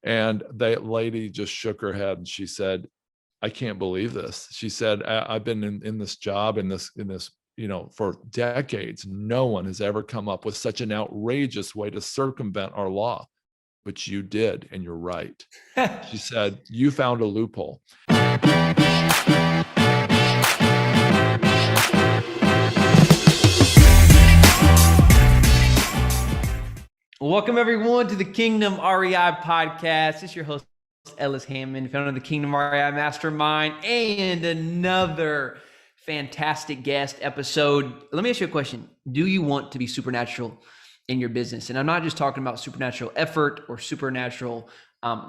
And that lady just shook her head and she said, I can't believe this. She said, I've been in this job, in this, for decades. No one has ever come up with such an outrageous way to circumvent our law, but you did, and you're right. She said, you found a loophole. Welcome, everyone, to the Kingdom REI podcast. It's your host, Ellis Hammond, founder of the Kingdom REI Mastermind, and another fantastic guest episode. Let me ask you a question. Do you want to be supernatural in your business? And I'm not just talking about supernatural effort or supernatural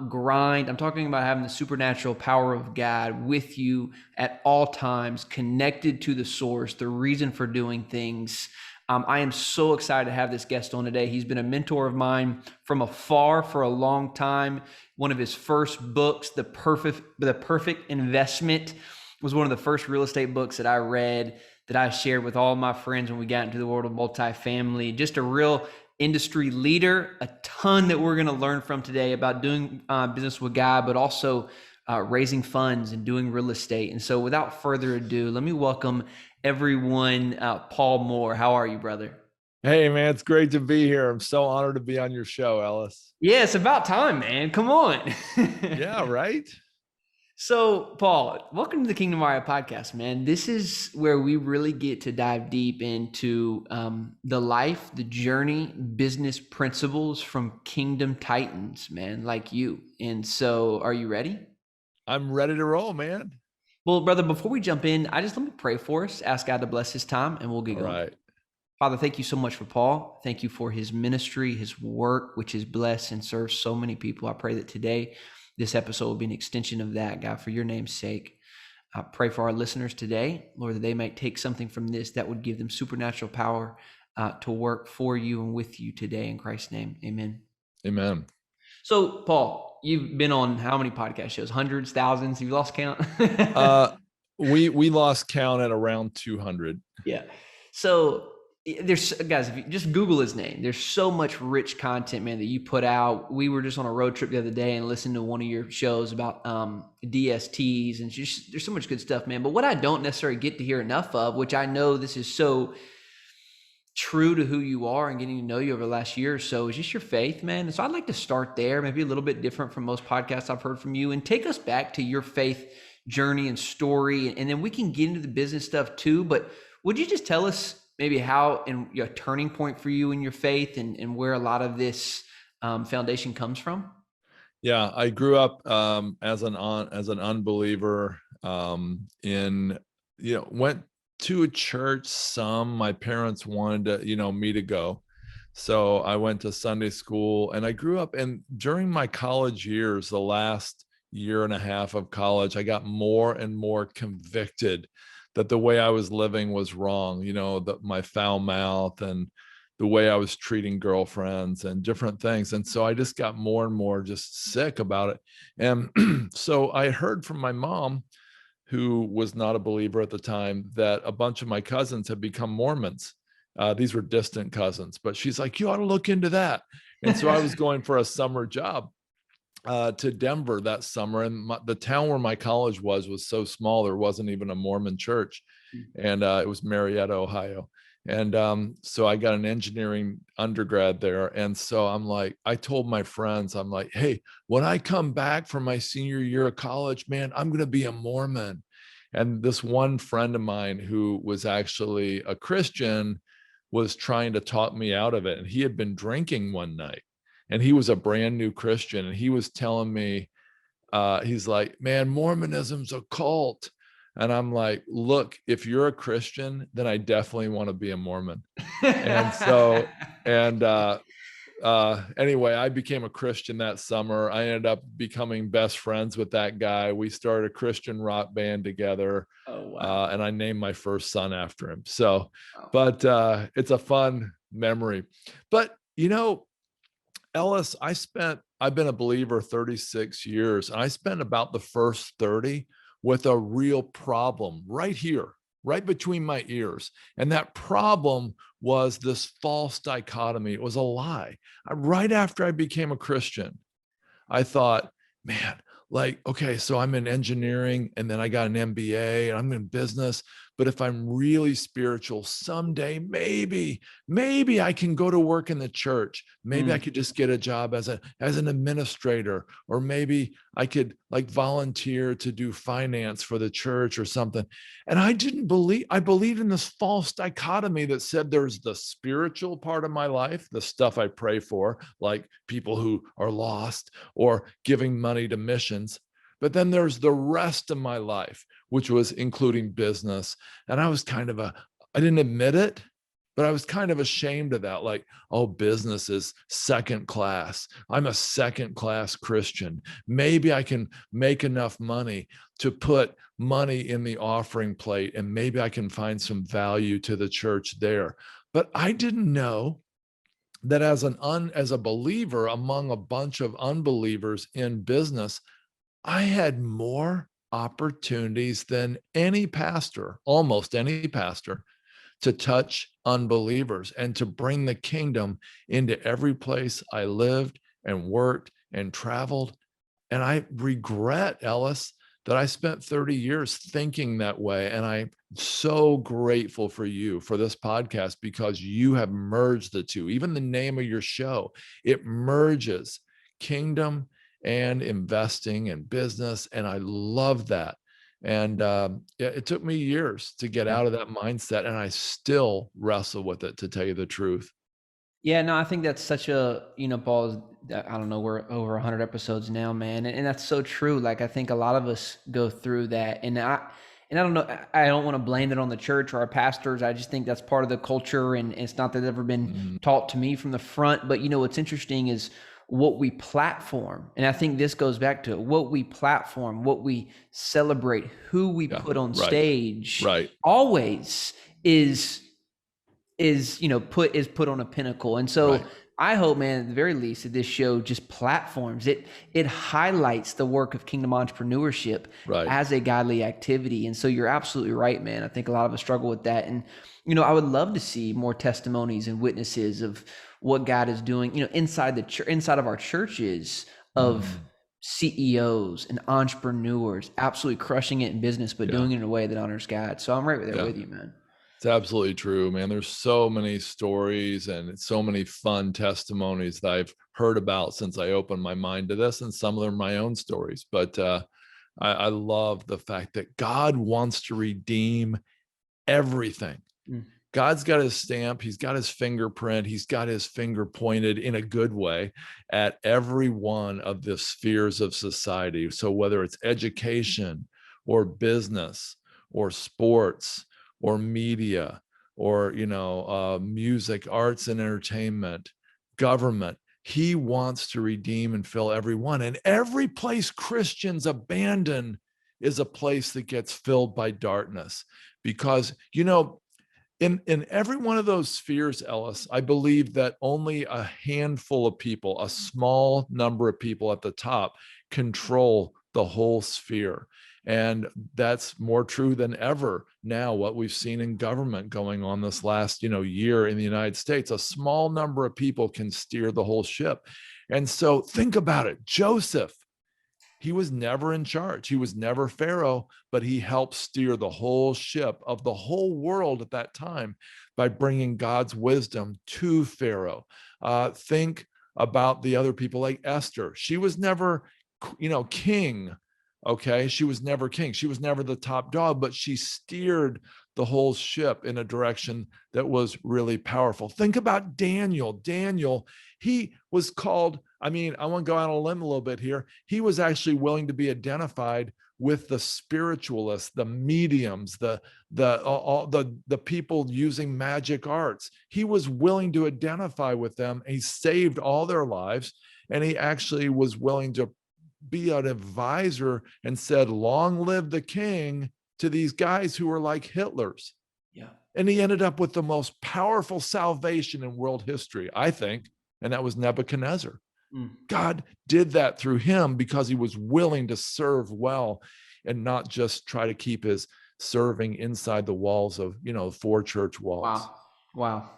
grind. I'm talking about having the supernatural power of God with you at all times, connected to the source, the reason for doing things. I am so excited to have this guest on today. He's been a mentor of mine from afar for a long time. One of his first books, The Perfect Investment, was one of the first real estate books that I read, that I shared with all my friends when we got into the world of multifamily. Just a real industry leader, a ton that we're going to learn from today about doing business with God, but also raising funds and doing real estate. And so without further ado, let me welcome everyone, Paul Moore. How are you, brother? Hey, man, it's great to be here. I'm so honored to be on your show, Ellis. Yeah, it's about time, man. Come on. Yeah, right? So, Paul, welcome to the Kingdom REI podcast, man. This is where we really get to dive deep into the life, the journey, business principles from kingdom titans, man, like you. And so, are you ready? I'm ready to roll, man. Well, brother, before we jump in, let me pray for us, ask God to bless his time, and we'll get going. Right. Father, thank you so much for Paul. Thank you for his ministry, his work, which is blessed and serves so many people. I pray that today, this episode will be an extension of that, God, for your name's sake. I pray for our listeners today, Lord, that they might take something from this that would give them supernatural power to work for you and with you today. In Christ's name, amen. Amen. So, Paul, you've been on how many podcast shows? Hundreds, thousands? You've lost count? We lost count at around 200. Yeah. So there's, guys, if you just Google his name, there's so much rich content, man, that you put out. We were just on a road trip the other day and listened to one of your shows about DSTs, and just, there's so much good stuff, man. But what I don't necessarily get to hear enough of, which I know this is so true to who you are and getting to know you over the last year or so, is just your faith, man. And so I'd like to start there, maybe a little bit different from most podcasts I've heard from you, and take us back to your faith journey and story. And then we can get into the business stuff too. But would you just tell us maybe how and a turning point for you in your faith, and where a lot of this foundation comes from? Yeah, I grew up as an unbeliever. Went to a church. My parents wanted me to go, so I went to Sunday school, and I grew up. And during my college years, the last year and a half of college, I got more and more convicted that the way I was living was wrong. My foul mouth and the way I was treating girlfriends and different things. And so I just got more and more just sick about it. And so I heard from my mom, who was not a believer at the time, that a bunch of my cousins had become Mormons. These were distant cousins, but she's like, you ought to look into that. And so I was going for a summer job to Denver that summer, and the town where my college was so small, there wasn't even a Mormon church, and it was Marietta, Ohio. And so I got an engineering undergrad there. And so I told my friends, I'm like, hey, when I come back from my senior year of college, man, I'm going to be a Mormon. And this one friend of mine, who was actually a Christian, was trying to talk me out of it. And he had been drinking one night, and he was a brand new Christian. And he was telling me, he's like, man, Mormonism's a cult. And I'm like, look, if you're a Christian, then I definitely want to be a Mormon. And so, anyway, I became a Christian that summer. I ended up becoming best friends with that guy. We started a Christian rock band together. Oh, wow. And I named my first son after him. So, but it's a fun memory. But, Ellis, I've been a believer 36 years. And I spent about the first 30 with a real problem right here, right between my ears. And that problem was this false dichotomy. It was a lie. Right after I became a Christian, I thought, man, like, okay, so I'm in engineering and then I got an MBA and I'm in business. But if I'm really spiritual, someday maybe I can go to work in the church. Maybe I Mm. could just get a job as an administrator, or maybe I could like volunteer to do finance for the church or something. And I believed in this false dichotomy that said there's the spiritual part of my life, the stuff I pray for, like people who are lost or giving money to missions. But then there's the rest of my life, which was including business. And I didn't admit it, but I was kind of ashamed of that. Like, oh, business is second class. I'm a second class Christian. Maybe I can make enough money to put money in the offering plate, and maybe I can find some value to the church there. But I didn't know that as a believer among a bunch of unbelievers in business, I had more opportunities than any pastor, almost any pastor, to touch unbelievers and to bring the kingdom into every place I lived and worked and traveled. And I regret, Ellis, that I spent 30 years thinking that way. And I'm so grateful for you for this podcast, because you have merged the two. Even the name of your show, it merges kingdom and investing and business. And I love that. And it took me years to get Yeah. out of that mindset. And I still wrestle with it, to tell you the truth. Yeah, no, I think that's such a, Paul, I don't know, we're over 100 episodes now, man. And that's so true. Like, I think a lot of us go through that. And I don't know, I don't want to blame it on the church or our pastors. I just think that's part of the culture. And it's not that it's ever been Mm, taught to me from the front. But, what's interesting is what we platform. And I think this goes back to it, what we platform, what we celebrate, who we yeah, put on right, stage right, always is put on a pinnacle. And so right, I hope, man, at the very least, that this show just platforms it highlights the work of kingdom entrepreneurship right. as a godly activity. And so you're absolutely right, man. I think a lot of us struggle with that. And I would love to see more testimonies and witnesses of what God is doing, inside the church, inside of our churches, of Mm, CEOs and entrepreneurs absolutely crushing it in business, but yeah, doing it in a way that honors God. So I'm right there yeah. with you, man. It's absolutely true, man. There's so many stories and so many fun testimonies that I've heard about since I opened my mind to this, and some of them are my own stories. But I love the fact that God wants to redeem everything. Mm. God's got his stamp, he's got his fingerprint, he's got his finger pointed in a good way at every one of the spheres of society. So whether it's education or business or sports or media or music, arts and entertainment, government, he wants to redeem and fill everyone. And every place Christians abandon is a place that gets filled by darkness, because in every one of those spheres, Ellis, I believe that only a handful of people, a small number of people at the top, control the whole sphere. And that's more true than ever now, what we've seen in government going on this last year in the United States. A small number of people can steer the whole ship. And so think about it. Joseph, he was never in charge. He was never Pharaoh, but he helped steer the whole ship of the whole world at that time by bringing God's wisdom to Pharaoh. Think about the other people like Esther. She was never, king. Okay. She was never king. She was never the top dog, but she steered the whole ship in a direction that was really powerful. Think about Daniel. Daniel, he was called, I want to go out on a limb a little bit here. He was actually willing to be identified with the spiritualists, the mediums, the people using magic arts. He was willing to identify with them. He saved all their lives, and he actually was willing to be an advisor and said, "Long live the king," to these guys who were like Hitler's. Yeah. And he ended up with the most powerful salvation in world history, I think, and that was Nebuchadnezzar. Mm. God did that through him because he was willing to serve well and not just try to keep his serving inside the walls of, four church walls. Wow. Wow.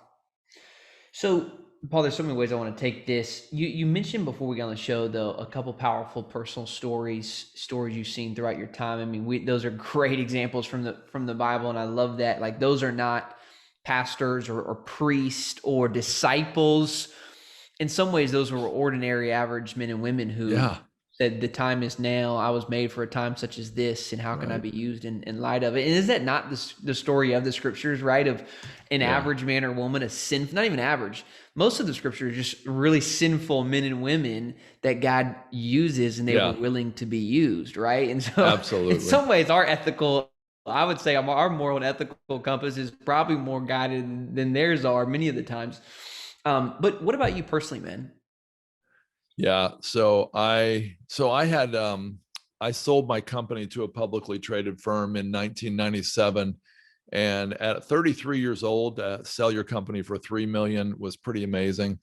So Paul, there's so many ways I want to take this. You mentioned before we got on the show, though, a couple powerful personal stories you've seen throughout your time. I mean, those are great examples from the Bible, and I love that. Like, those are not pastors or priests or disciples. In some ways, those were ordinary, average men and women who Yeah, said, "The time is now. I was made for a time such as this, and how can I right. be used in light of it?" And is that not the story of the scriptures, right? Of an Yeah, average man or woman, not even average. Most of the scripture is just really sinful men and women that God uses, and they were yeah, willing to be used, right? And so, in absolutely. some ways, I would say our moral and ethical compass is probably more guided than theirs are many of the times. But what about you personally, man? Yeah. I sold my company to a publicly traded firm in 1997. And at 33 years old, sell your company for 3 million was pretty amazing.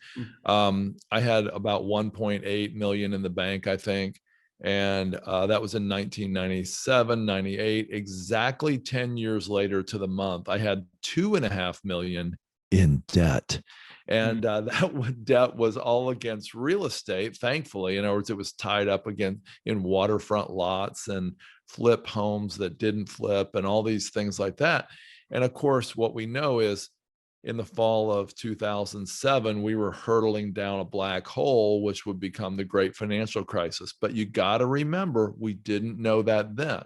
Mm, I had about 1.8 million in the bank, I think. And that was in 1997, 98. Exactly 10 years later to the month, I had 2.5 million in debt. mm, And that debt was all against real estate, thankfully. In other words, it was tied up again in waterfront lots and flip homes that didn't flip and all these things like that. And of course, what we know is in the fall of 2007, we were hurtling down a black hole, which would become the great financial crisis. But you got to remember, we didn't know that then.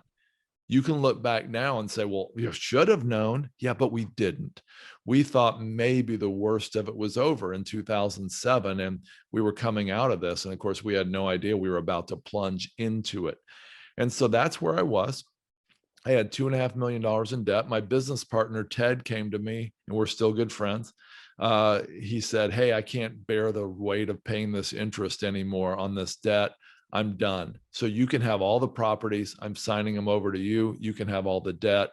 You can look back now and say, well, you should have known. Yeah, but we didn't. We thought maybe the worst of it was over in 2007 and we were coming out of this. And of course, we had no idea we were about to plunge into it. And so that's where I was. I had $2.5 million in debt. My business partner, Ted, came to me, and we're still good friends. He said, hey, I can't bear the weight of paying this interest anymore on this debt. I'm done. So you can have all the properties. I'm signing them over to you. You can have all the debt.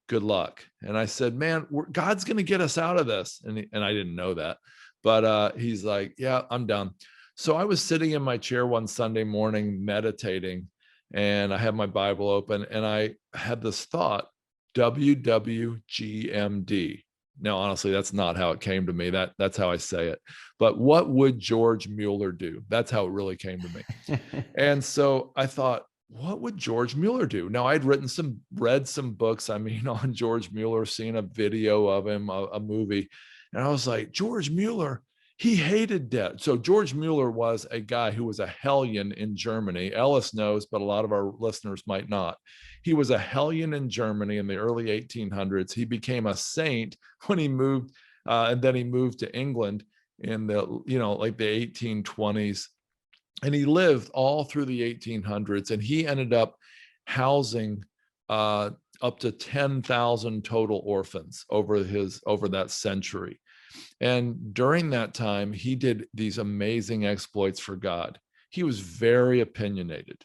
Good luck. And I said, man, God's going to get us out of this. And I didn't know that. But he's like, yeah, I'm done. So I was sitting in my chair one Sunday morning meditating, and I had my Bible open, and I had this thought, WWGMD. Now, honestly, that's not how it came to me. That's how I say it. But what would George Mueller do? That's how it really came to me. And so I thought, what would George Mueller do? Now, I'd read some books, I mean, on George Mueller, seen a video of him, a movie. And I was like, George Mueller, he hated debt. So George Mueller was a guy who was a hellion in Germany. Ellis knows, but a lot of our listeners might not. He was a hellion in Germany in the early 1800s. He became a saint when he moved, and then he moved to England in the, like the 1820s. And he lived all through the 1800s, and he ended up housing up to 10,000 total orphans over that century. And during that time, he did these amazing exploits for God. He was very opinionated.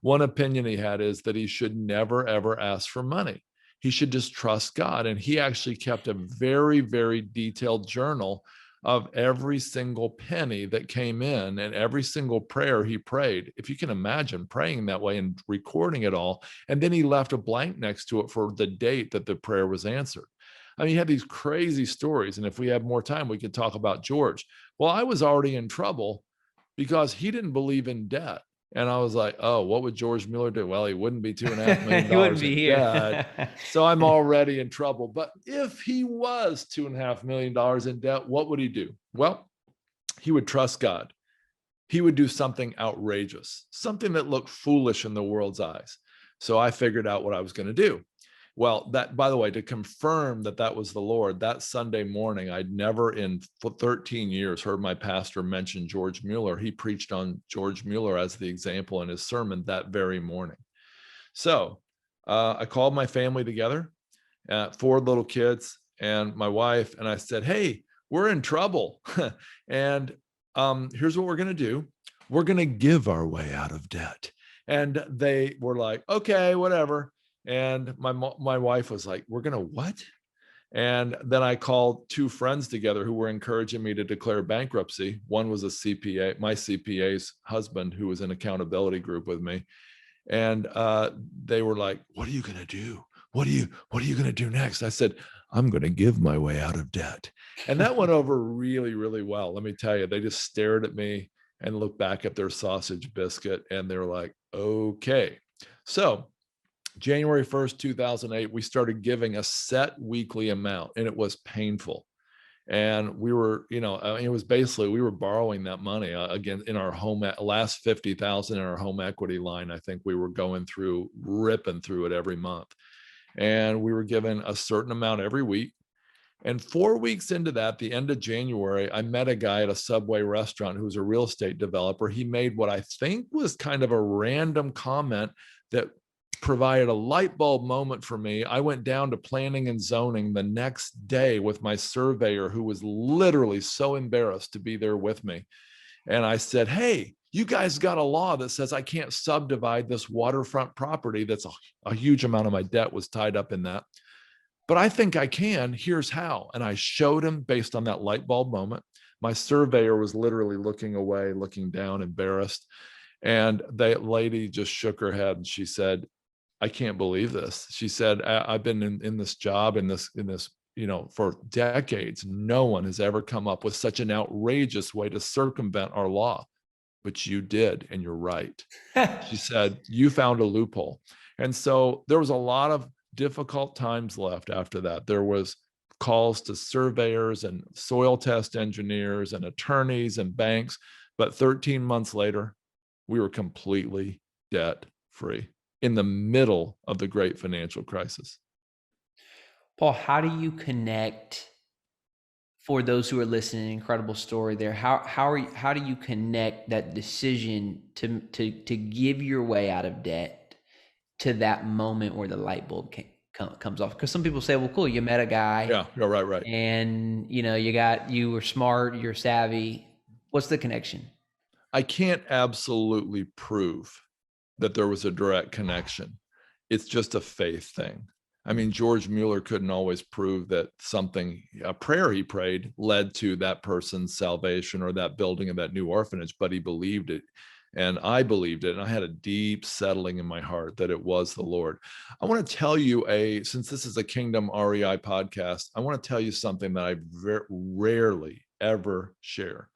One opinion he had is that he should never, ever ask for money. He should just trust God. And he actually kept a very, very detailed journal of every single penny that came in and every single prayer he prayed. If you can imagine praying that way and recording it all. And then he left a blank next to it for the date that the prayer was answered. I mean, he had these crazy stories. And if we have more time, we could talk about George. Well, I was already in trouble because he didn't believe in debt. And I was like, oh, what would George Miller do? Well, he wouldn't be $2.5 He wouldn't million be in here. debt. So I'm already in trouble. But if he was $2.5 million in debt, what would he do? Well, he would trust God. He would do something outrageous, something that looked foolish in the world's eyes. So I figured out what I was going to do. Well, that, by the way, to confirm that that was the Lord, that Sunday morning, I'd never in 13 years heard my pastor mention George Mueller. He preached on George Mueller as the example in his sermon that very morning. So I called my family together, 4 little kids and my wife, and I said, hey, we're in trouble. And here's what we're going to do. We're going to give our way out of debt. And they were like, okay, whatever. And my wife was like, we're going to what? And then I called 2 friends together who were encouraging me to declare bankruptcy. One was a CPA, my CPA's husband, who was in accountability group with me. And they were like, what are you going to do? What are you going to do next? I said, I'm going to give my way out of debt. And that went over really, really well. Let me tell you, they just stared at me and looked back at their sausage biscuit and they're like, okay. So January 1st, 2008, we started giving a set weekly amount and it was painful. And we were, it was basically, we were borrowing that money again in our last 50,000 in our home equity line. I think we were going through, ripping through it every month. And we were given a certain amount every week. And 4 weeks into that, the end of January, I met a guy at a Subway restaurant who was a real estate developer. He made what I think was kind of a random comment that provided a light bulb moment for me. I went down to planning and zoning the next day with my surveyor, who was literally so embarrassed to be there with me. And I said, hey, you guys got a law that says I can't subdivide this waterfront property. That's a huge amount of my debt was tied up in that. But I think I can. Here's how. And I showed him based on that light bulb moment. My surveyor was literally looking away, looking down, embarrassed. And the lady just shook her head and she said, I can't believe this. She said, I've been in this job, in this, for decades. No one has ever come up with such an outrageous way to circumvent our law. But you did, and you're right. She said, you found a loophole. And so there was a lot of difficult times left after that. There was calls to surveyors and soil test engineers and attorneys and banks. But 13 months later, we were completely debt free in the middle of the great financial crisis. Paul, how do you connect, for those who are listening, incredible story there. How do you connect that decision to give your way out of debt to that moment where the light bulb comes off? Because some people say, well, cool, you met a guy. Yeah, right. And you were smart, you're savvy. What's the connection? I can't absolutely prove that there was a direct connection. It's just a faith thing. I mean, George Mueller couldn't always prove that a prayer he prayed led to that person's salvation or that building of that new orphanage, but he believed it. And I believed it. And I had a deep settling in my heart that it was the Lord. I want to tell you since this is a Kingdom REI podcast, I want to tell you something that I rarely ever share.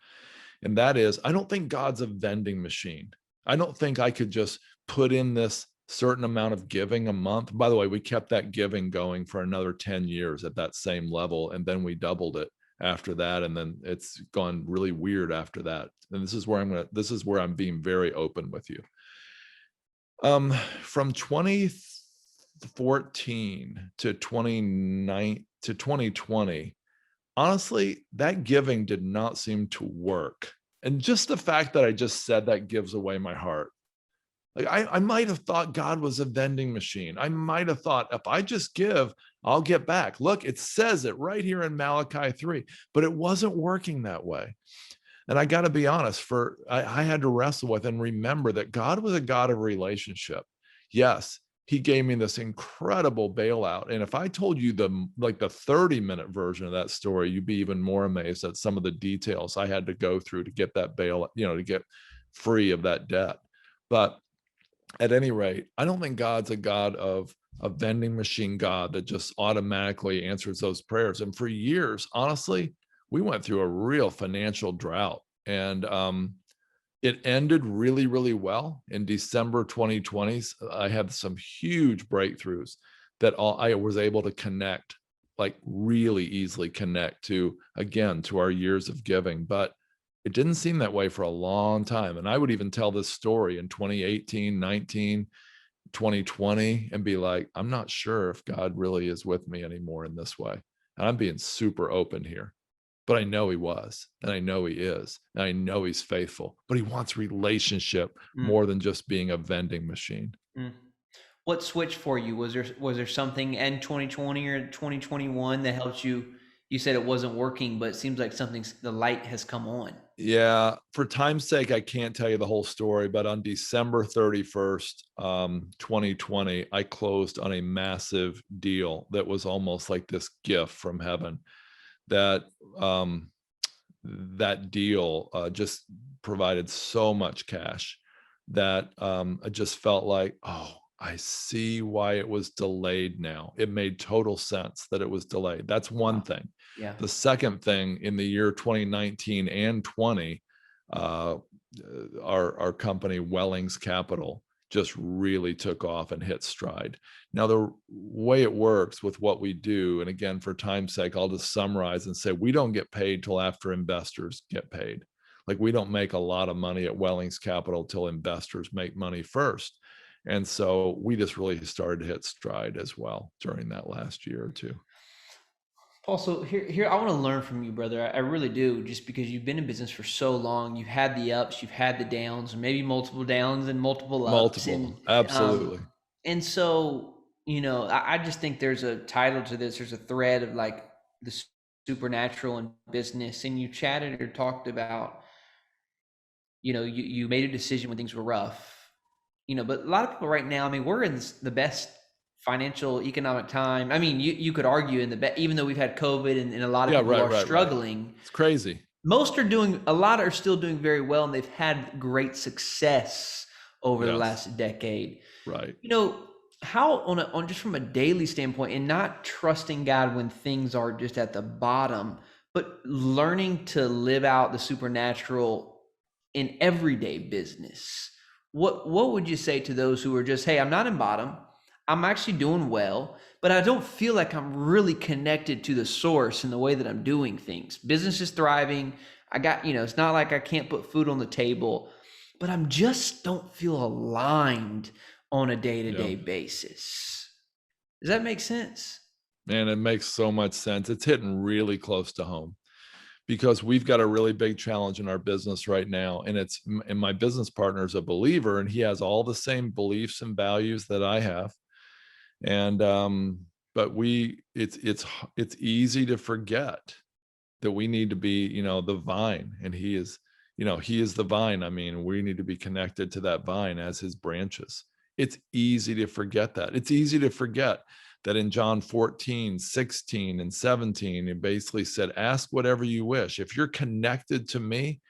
And that is, I don't think God's a vending machine. I don't think I could just put in this certain amount of giving a month. By the way, we kept that giving going for another 10 years at that same level. And then we doubled it after that. And then it's gone really weird after that. And this is where I'm being very open with you. From 2014 to 2020, honestly, that giving did not seem to work. And just the fact that I just said that gives away my heart. Like I might have thought God was a vending machine. I might have thought if I just give, I'll get back. Look, it says it right here in Malachi 3, but it wasn't working that way. And I got to be honest, I had to wrestle with and remember that God was a God of relationship. Yes, he gave me this incredible bailout. And if I told you the 30-minute version of that story, you'd be even more amazed at some of the details I had to go through to get that bail, to get free of that debt. But at any rate, I don't think God's a God of a vending machine God that just automatically answers those prayers. And for years, honestly, we went through a real financial drought. And it ended really, really well in December 2020. I had some huge breakthroughs that I was able to connect, like really easily connect to our years of giving. But it didn't seem that way for a long time. And I would even tell this story in 2018, 19, 2020 and be like, I'm not sure if God really is with me anymore in this way. And I'm being super open here. But I know he was, and I know he is, and I know he's faithful, but he wants relationship more than just being a vending machine. What switched for you? Was there something in 2020 or 2021 that helped you? You said it wasn't working, but it seems like the light has come on. Yeah. For time's sake, I can't tell you the whole story, but on December 31st, 2020, I closed on a massive deal that was almost like this gift from heaven. That deal just provided so much cash that I just felt like, oh, I see why it was delayed now. It made total sense that it was delayed. That's one Wow. thing. Yeah. The second thing, in the year 2019 and 20, uh, our company, Wellings Capital, just really took off and hit stride. Now, the way it works with what we do, and again, for time's sake, I'll just summarize and say we don't get paid till after investors get paid. Like, we don't make a lot of money at Wellings Capital till investors make money first. And so we just really started to hit stride as well during that last year or two. Paul, so here, I want to learn from you, brother. I really do, just because you've been in business for so long. You've had the ups, you've had the downs, maybe multiple downs and multiple ups, Multiple, absolutely. and so I just think there's a title to this. There's a thread of like the supernatural in business, and you chatted or talked about, you made a decision when things were rough, but a lot of people right now, I mean, we're in the best financial economic time. I mean, you could argue in the even though we've had COVID and a lot of Yeah, people right, are right, right. struggling, It's crazy. a lot are still doing very well, and they've had great success over the Yes, last decade. right. You know, how on just from a daily standpoint, and not trusting God when things are just at the bottom, but learning to live out the supernatural in everyday business. What would you say to those who are just, hey, I'm not in bottom, I'm actually doing well, but I don't feel like I'm really connected to the source in the way that I'm doing things. Business is thriving. I got, it's not like I can't put food on the table, but I'm just don't feel aligned on a Yeah. day-to-day basis. Does that make sense? Man, it makes so much sense. It's hitting really close to home because we've got a really big challenge in our business right now. And my business partner is a believer, and he has all the same beliefs and values that I have. And but it's easy to forget that we need to be, the vine, and he is the vine. I mean, we need to be connected to that vine as his branches. It's easy to forget that. It's easy to forget that in John 14, 16, and 17, it basically said, ask whatever you wish. If you're connected to me,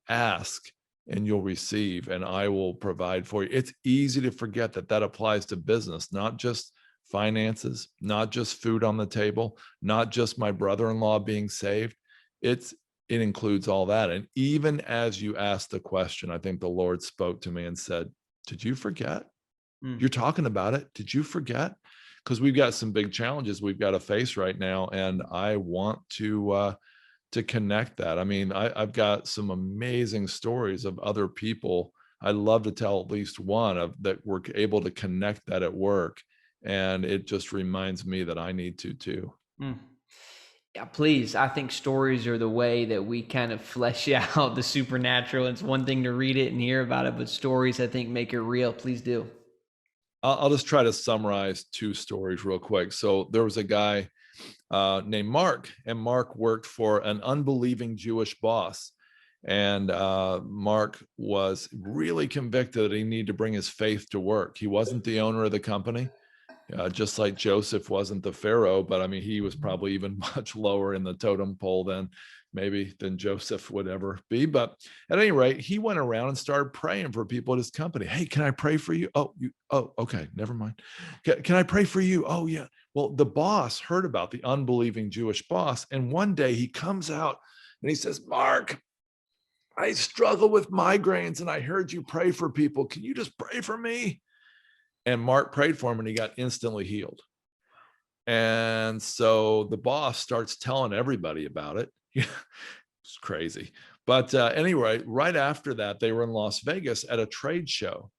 ask and you'll receive, and I will provide for you. It's easy to forget that that applies to business, not just finances, not just food on the table, not just my brother-in-law being saved. It's it includes all that. And even as you asked the question, I think the Lord spoke to me and said, did you forget? Mm. You're talking about it. Did you forget? Because we've got some big challenges we've got to face right now. And I want to connect that. I mean, I've got some amazing stories of other people. I love to tell at least one of that we're able to connect that at work. And it just reminds me that I need to too. Mm. Yeah, please. I think stories are the way that we kind of flesh out the supernatural. It's one thing to read it and hear about it, but stories, I think, make it real. Please do. I'll just try to summarize two stories real quick. So there was a guy named Mark, and Mark worked for an unbelieving Jewish boss. And Mark was really convicted that he needed to bring his faith to work. He wasn't the owner of the company, just like Joseph wasn't the Pharaoh, but I mean, he was probably even much lower in the totem pole than Joseph would ever be. But at any rate, he went around and started praying for people at his company. Hey, can I pray for you? Oh, okay, never mind. Can I pray for you? Oh, yeah. Well, the boss heard about the unbelieving Jewish boss, and one day he comes out and he says, Mark, I struggle with migraines, and I heard you pray for people. Can you just pray for me? And Mark prayed for him, and he got instantly healed. And so the boss starts telling everybody about it. It's crazy. But anyway, right after that, they were in Las Vegas at a trade show,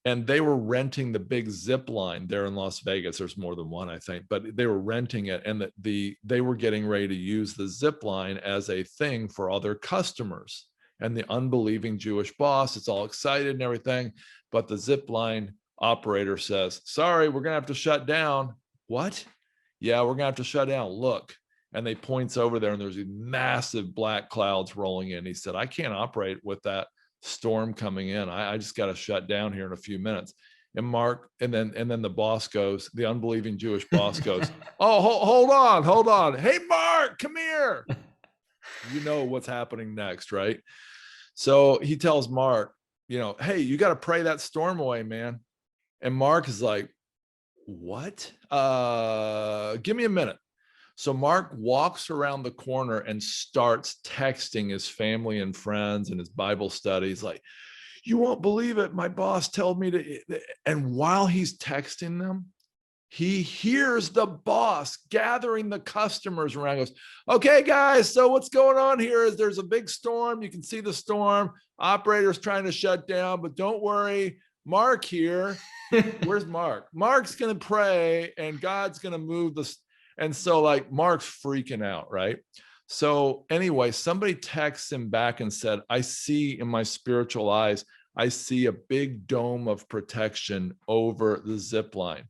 and they were renting the big zip line there in Las Vegas. There's more than one, I think, but they were renting it, and they were getting ready to use the zip line as a thing for all their customers. And the unbelieving Jewish boss is all excited and everything, but the zip line operator says, sorry, we're gonna have to shut down. What? Yeah, we're gonna have to shut down. Look. And they points over there, and there's these massive black clouds rolling in. He said, I can't operate with that storm coming in. I just got to shut down here in a few minutes. And Mark, and then the boss goes, the unbelieving Jewish boss goes, oh, hold on. Hey, Mark, come here. You know what's happening next, right? So he tells Mark, hey, you got to pray that storm away, man. And Mark is like, what? Give me a minute. So Mark walks around the corner and starts texting his family and friends and his Bible studies like, you won't believe it. My boss told me to. And while he's texting them, he hears the boss gathering the customers around. Goes, okay, guys, so what's going on here is there's a big storm. You can see the storm. Operator's trying to shut down, but don't worry. Mark here. Where's Mark? Mark's going to pray and God's going to move this. And so like Mark's freaking out, right? So anyway, somebody texts him back and said, I see in my spiritual eyes, I see a big dome of protection over the zip line.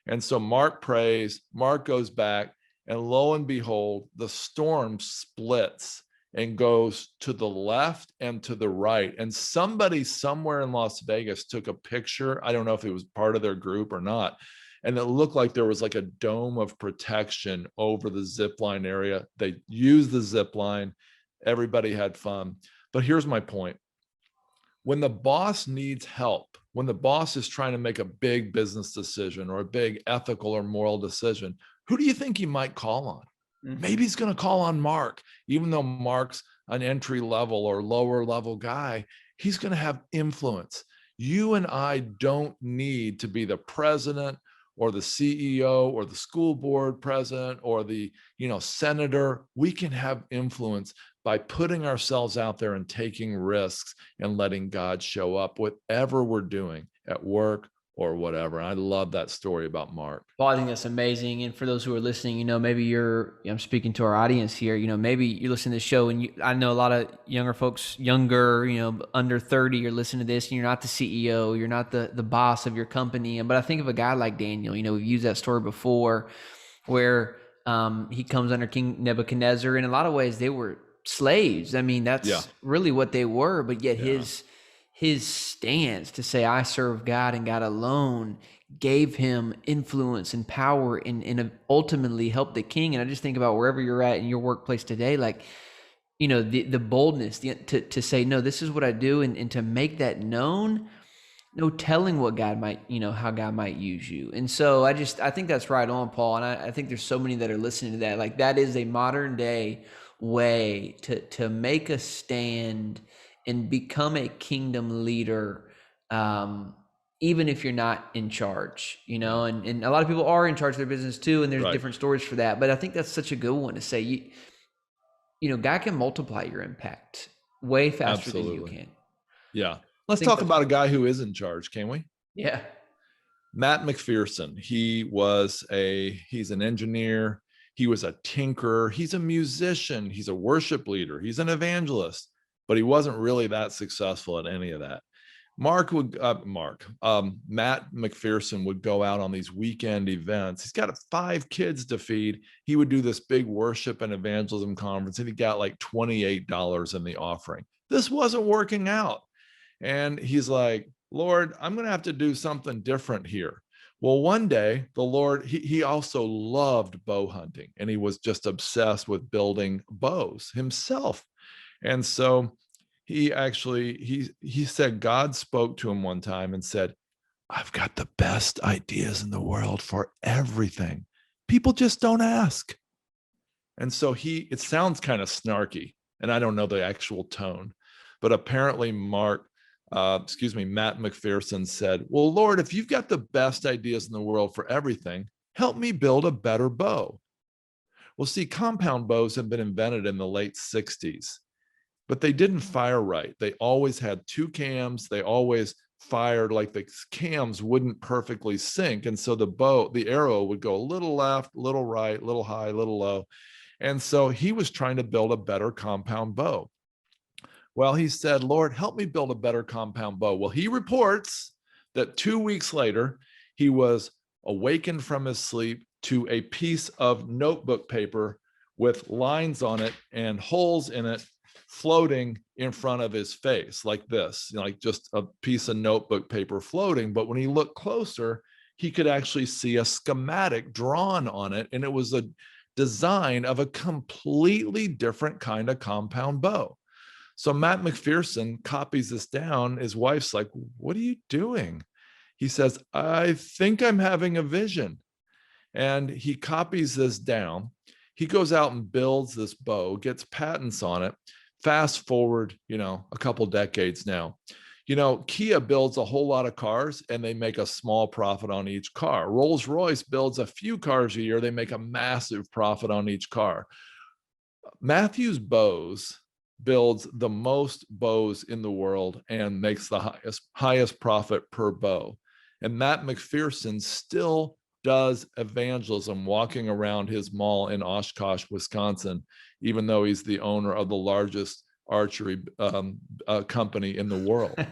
And so Mark prays, Mark goes back, and lo and behold, the storm splits and goes to the left and to the right. And somebody somewhere in Las Vegas took a picture. I don't know if it was part of their group or not. And it looked like there was like a dome of protection over the zip line area. They used the zip line. Everybody had fun. But here's my point. When the boss needs help, when the boss is trying to make a big business decision or a big ethical or moral decision, who do you think he might call on? Maybe he's going to call on Mark, even though Mark's an entry level or lower level guy, he's going to have influence. You and I don't need to be the president or the CEO or the school board president or the, senator. We can have influence by putting ourselves out there and taking risks and letting God show up, whatever we're doing at work or whatever. I love that story about Mark. Well, I think that's amazing. And for those who are listening, maybe I'm speaking to our audience here, maybe you listen to this show and I know a lot of younger folks, under 30, you're listening to this and you're not the CEO, you're not the boss of your company. But I think of a guy like Daniel, we've used that story before where he comes under King Nebuchadnezzar. In a lot of ways, they were slaves. I mean, that's really what they were, but yet his stance to say, I serve God and God alone, gave him influence and power and ultimately helped the king. And I just think about wherever you're at in your workplace today, like, the boldness to say, no, this is what I do. And to make that known, no telling what God might, how God might use you. And so I think that's right on, Paul. And I think there's so many that are listening to that. Like that is a modern day way to make a stand and become a kingdom leader, even if you're not in charge, and a lot of people are in charge of their business too, and there's different stories for that. But I think that's such a good one to say, God can multiply your impact way faster than you can. Yeah. Let's talk about a guy who is in charge, can we? Yeah. Matt McPherson. He's an engineer. He was a tinkerer. He's a musician. He's a worship leader. He's an evangelist, but he wasn't really that successful at any of that. Matt McPherson would go out on these weekend events. He's got 5 kids to feed. He would do this big worship and evangelism conference, and he got like $28 in the offering. This wasn't working out. And he's like, Lord, I'm going to have to do something different here. Well, one day the Lord, he also loved bow hunting, and he was just obsessed with building bows himself. And so he said God spoke to him one time and said, I've got the best ideas in the world for everything. People just don't ask. And so it sounds kind of snarky, and I don't know the actual tone, but apparently Matt McPherson said, well, Lord, if you've got the best ideas in the world for everything, help me build a better bow. Well, see, compound bows have been invented in the late 60s, but they didn't fire right. They always had 2 cams. They always fired like the cams wouldn't perfectly sync. And so the arrow would go a little left, a little right, a little high, a little low. And so he was trying to build a better compound bow. Well, he said, Lord, help me build a better compound bow. Well, he reports that 2 weeks later, he was awakened from his sleep to a piece of notebook paper with lines on it and holes in it floating in front of his face like this, like just a piece of notebook paper floating. But when he looked closer, he could actually see a schematic drawn on it. And it was a design of a completely different kind of compound bow. So Matt McPherson copies this down. His wife's like, what are you doing? He says, I think I'm having a vision. And he copies this down. He goes out and builds this bow, gets patents on it. Fast forward, a couple decades now. Kia builds a whole lot of cars and they make a small profit on each car. Rolls-Royce builds a few cars a year. They make a massive profit on each car. Matthews Bows builds the most bows in the world and makes the highest profit per bow. And Matt McPherson still does evangelism walking around his mall in Oshkosh, Wisconsin, even though he's the owner of the largest archery company in the world.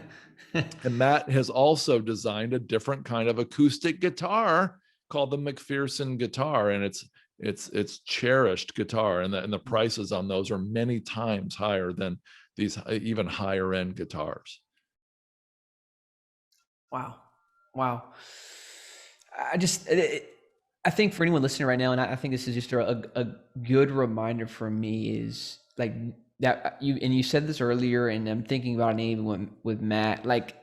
And Matt has also designed a different kind of acoustic guitar called the McPherson guitar, and it's cherished guitar, and the prices on those are many times higher than these even higher end guitars. Wow. I think for anyone listening right now, and I think this is just a good reminder for me, is like that you said this earlier, and I'm thinking about it even with Matt, like,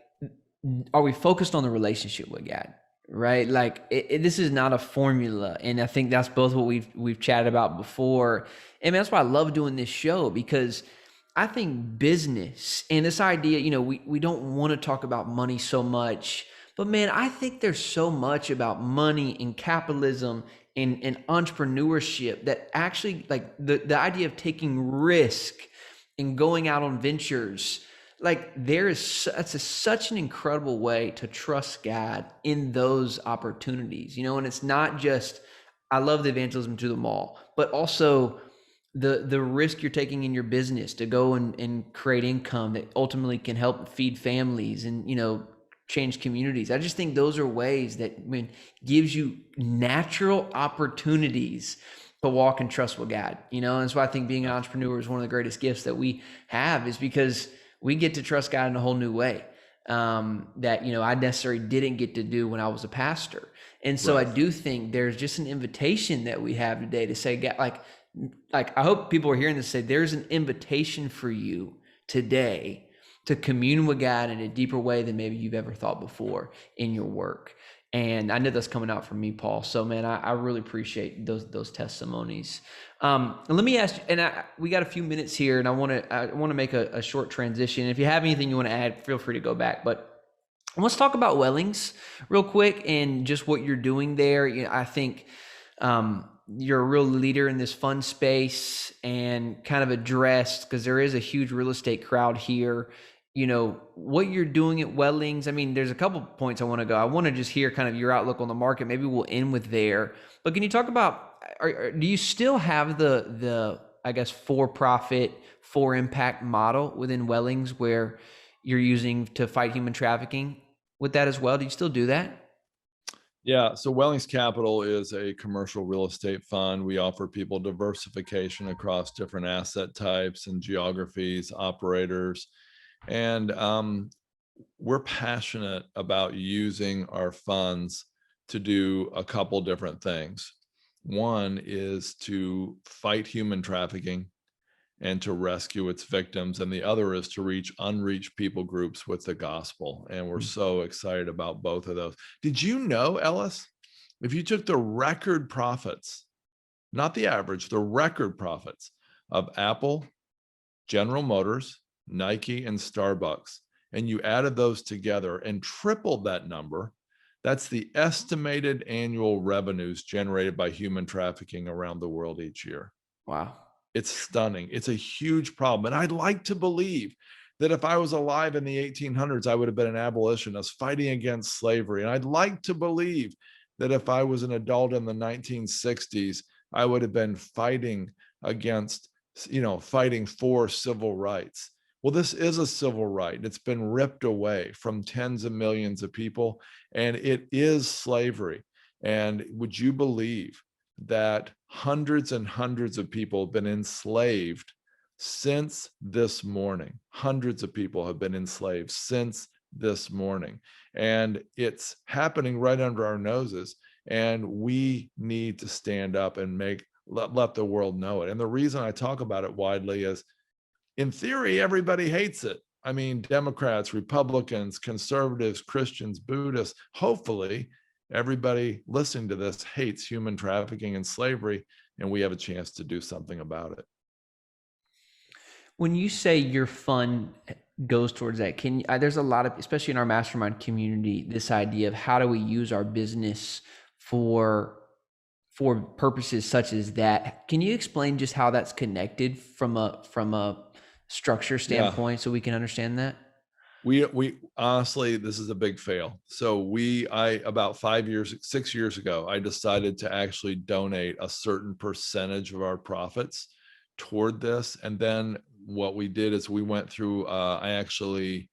are we focused on the relationship with God? Right? Like this is not a formula. And I think that's both what we've chatted about before. And that's why I love doing this show, because I think business and this idea, we don't want to talk about money so much, but man, I think there's so much about money and capitalism and entrepreneurship that actually, like, the idea of taking risk and going out on ventures, like that's such an incredible way to trust God in those opportunities, and it's not just, I love the evangelism to the mall, but also the risk you're taking in your business to go and create income that ultimately can help feed families and, change communities. I just think those are ways that gives you natural opportunities to walk and trust with God, and that's why I think being an entrepreneur is one of the greatest gifts that we have, is because we get to trust God in a whole new way that, I necessarily didn't get to do when I was a pastor. And so I do think there's just an invitation that we have today to say, God, like I hope people are hearing this, say there's an invitation for you today to commune with God in a deeper way than maybe you've ever thought before in your work. And I know that's coming out from me, Paul. So man, I really appreciate those testimonies. And let me ask you, and we got a few minutes here, and I want to make a short transition. If you have anything you want to add, feel free to go back. But let's talk about Wellings real quick and just what you're doing there. I think you're a real leader in this fund space, and kind of addressed, because there is a huge real estate crowd here, what you're doing at Wellings. I mean, there's a couple points I want to go. I want to just hear kind of your outlook on the market. Maybe we'll end with there. But can you talk about, do you still have the I guess, for-profit, for-impact model within Wellings where you're using to fight human trafficking with that as well? Do you still do that? Yeah, so Wellings Capital is a commercial real estate fund. We offer people diversification across different asset types and geographies, operators, and we're passionate about using our funds to do a couple different things. One is to fight human trafficking and to rescue its victims, and the other is to reach unreached people groups with the gospel. And we're so excited about both of those. Did you know, Ellis, if you took the record profits, not the average, the record profits of Apple, General Motors, Nike, and Starbucks, and you added those together and tripled that number, that's the estimated annual revenues generated by human trafficking around the world each year. Wow. It's stunning. It's a huge problem. And I'd like to believe that if I was alive in the 1800s, I would have been an abolitionist fighting against slavery. And I'd like to believe that if I was an adult in the 1960s, I would have been fighting against, fighting for civil rights. Well, this is a civil right. It's been ripped away from tens of millions of people, and it is slavery. And would you believe that hundreds and hundreds of people have been enslaved since this morning? Hundreds of people have been enslaved since this morning, and it's happening right under our noses. And we need to stand up and let the world know it. And the reason I talk about it widely is, in theory, everybody hates it. I mean, Democrats, Republicans, conservatives, Christians, Buddhists, hopefully everybody listening to this hates human trafficking and slavery, and we have a chance to do something about it. When you say your fund goes towards that, there's a lot of, especially in our mastermind community, this idea of how do we use our business for purposes such as that. Can you explain just how that's connected from a structure Yeah. standpoint so we can understand that? We honestly, this is a big fail. So about 6 years ago, I decided to actually donate a certain percentage of our profits toward this. And then what we did is we went through, I actually,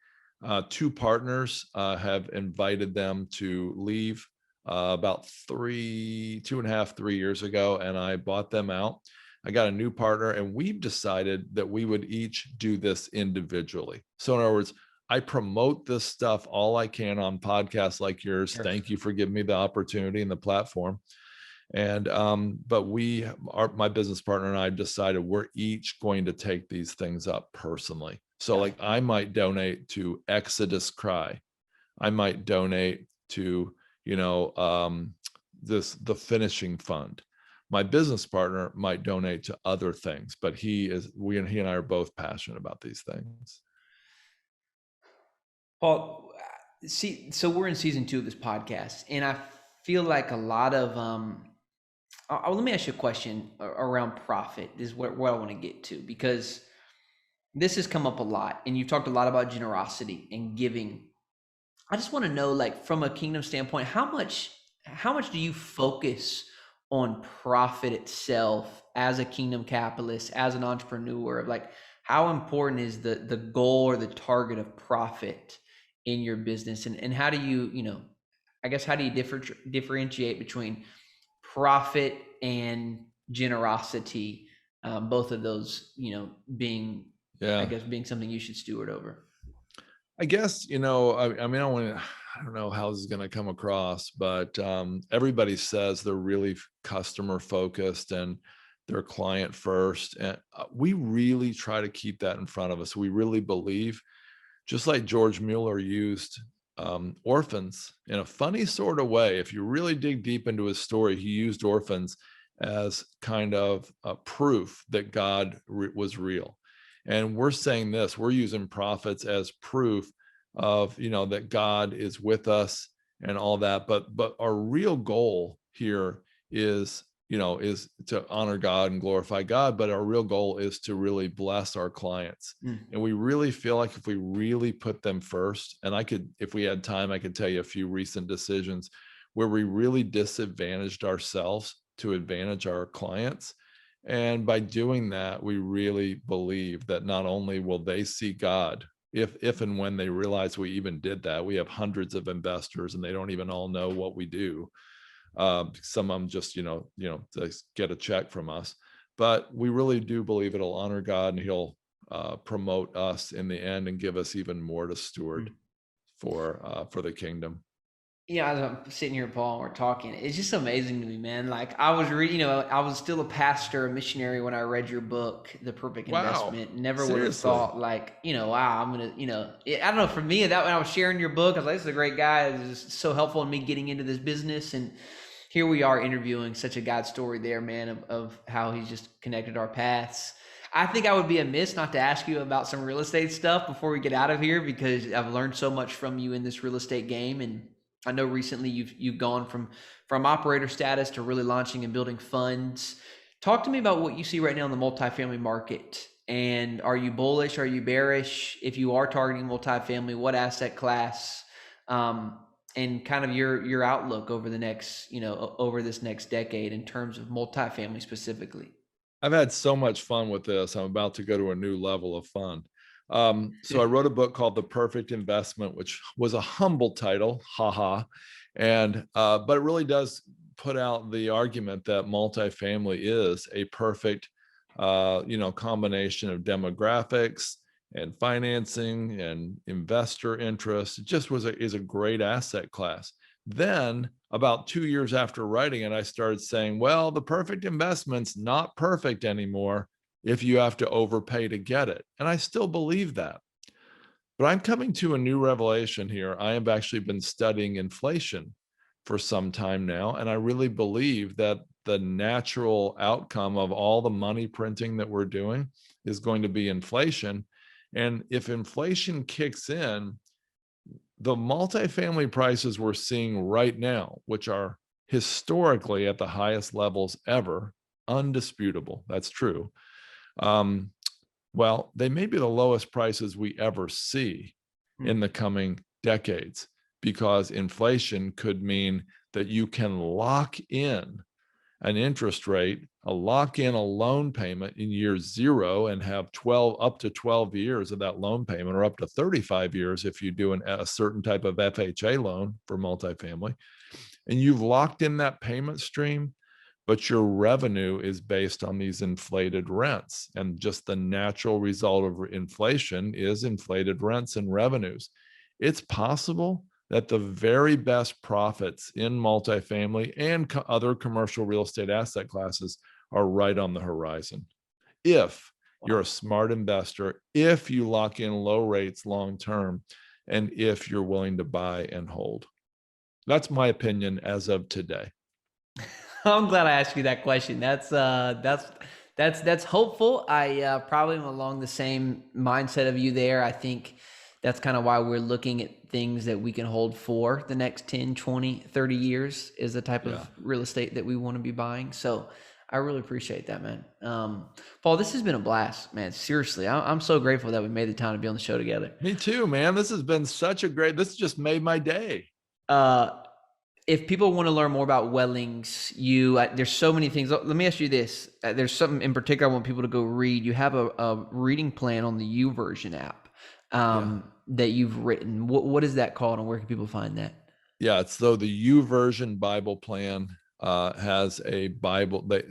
two partners have invited them to leave about 2.5, 3 years ago, and I bought them out. I got a new partner, and we've decided that we would each do this individually. So in other words, I promote this stuff all I can on podcasts like yours. Sure. Thank you for giving me the opportunity and the platform. And but my business partner and I decided we're each going to take these things up personally. So like I might donate to Exodus Cry. I might donate to, the finishing fund. My business partner might donate to other things, but he and I are both passionate about these things. Paul, so we're in season 2 of this podcast, and I feel like a lot of let me ask you a question around profit. This is what I want to get to, because this has come up a lot, and you've talked a lot about generosity and giving. I just want to know, like, from a kingdom standpoint, how much do you focus on profit itself as a kingdom capitalist, as an entrepreneur? Like, how important is the goal or the target of profit in your business, and how do you, I guess, how do you differentiate between profit and generosity, both of those, being, I guess, being something you should steward over? I guess, I mean, I don't know how this is going to come across, but everybody says they're really customer focused and they're client first. And we really try to keep that in front of us. We really believe, just like George Mueller used orphans in a funny sort of way. If you really dig deep into his story, he used orphans as kind of a proof that God was real. And we're saying this, we're using prophets as proof of, that God is with us and all that. But our real goal here is to honor God and glorify God. But our real goal is to really bless our clients. And we really feel like if we really put them first, and if we had time, I could tell you a few recent decisions where we really disadvantaged ourselves to advantage our clients. And by doing that, we really believe that not only will they see God, if and when they realize we even did that. We have hundreds of investors and they don't even all know what we do. Some of them just, to get a check from us. But we really do believe it'll honor God, and he'll promote us in the end and give us even more to steward for the kingdom. Yeah, as I'm sitting here, Paul, and we're talking, it's just amazing to me, man. Like, I was reading, I was still a pastor, a missionary when I read your book, The Perfect Wow. Investment. Never would have Seriously. thought, like, wow, I'm going to, I don't know, for me, that when I was sharing your book, I was like, this is a great guy. This is so helpful in me getting into this business. And here we are interviewing such a God story there, man, of how he's just connected our paths. I think I would be amiss not to ask you about some real estate stuff before we get out of here, because I've learned so much from you in this real estate game. And I know recently you've gone from operator status to really launching and building funds. Talk to me about what you see right now in the multifamily market. And are you bullish? Are you bearish? If you are targeting multifamily, what asset class? And kind of your outlook over the next, over this next decade in terms of multifamily specifically. I've had so much fun with this. I'm about to go to a new level of fun. So I wrote a book called The Perfect Investment, which was a humble title, haha. And but it really does put out the argument that multifamily is a perfect combination of demographics and financing and investor interest. It just is a great asset class. Then about 2 years after writing it, I started saying, well, the perfect investment's not perfect anymore if you have to overpay to get it. And I still believe that. But I'm coming to a new revelation here. I have actually been studying inflation for some time now, and I really believe that the natural outcome of all the money printing that we're doing is going to be inflation. And if inflation kicks in, the multifamily prices we're seeing right now, which are historically at the highest levels ever, undisputable, that's true. Um, well, they may be the lowest prices we ever see in the coming decades, because inflation could mean that you can lock in an interest rate, lock in a loan payment in year zero and have 12 up to 12 years of that loan payment, or up to 35 years if you do a certain type of FHA loan for multifamily. And you've locked in that payment stream, but your revenue is based on these inflated rents. And just the natural result of inflation is inflated rents and revenues. It's possible that the very best profits in multifamily and other commercial real estate asset classes are right on the horizon. If you're a smart investor, if you lock in low rates long term, and if you're willing to buy and hold. That's my opinion as of today. I'm glad I asked you that question. That's hopeful. I probably am along the same mindset of you there. I think that's kind of why we're looking at things that we can hold for the next 10, 20, 30 years is the type of real estate that we want to be buying. So I really appreciate that, man. Paul, this has been a blast, man. Seriously, I'm so grateful that we made the time to be on the show together. Me too, man. This has been such a great, this just made my day. If people want to learn more about Wellings, there's so many things. Let me ask you this. There's something in particular I want people to go read. You have a reading plan on the YouVersion app that you've written. What is that called, and where can people find that? Yeah, it's the YouVersion Bible plan has a YouVersion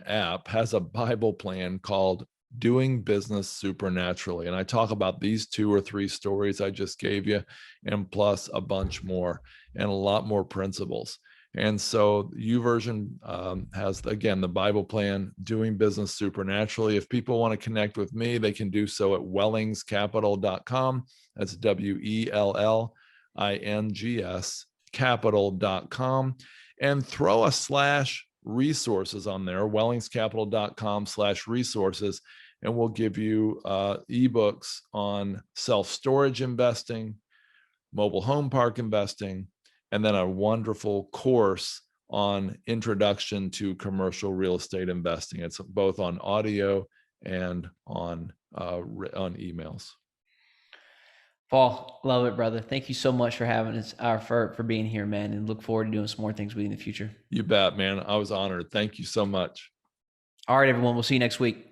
app has a Bible plan called Doing Business Supernaturally. And I talk about these 2 or 3 stories I just gave you, and plus a bunch more and a lot more principles. And so YouVersion has, again, the Bible plan, Doing Business Supernaturally. If people want to connect with me, they can do so at wellingscapital.com. That's WELLINGS capital.com, and throw a /resources on there, wellingscapital.com/resources, and we'll give you ebooks on self-storage investing, mobile home park investing, and then a wonderful course on introduction to commercial real estate investing. It's both on audio and on emails. Paul, love it, brother. Thank you so much for having us, for being here, man, and look forward to doing some more things with you in the future. You bet, man. I was honored. Thank you so much. All right, everyone. We'll see you next week.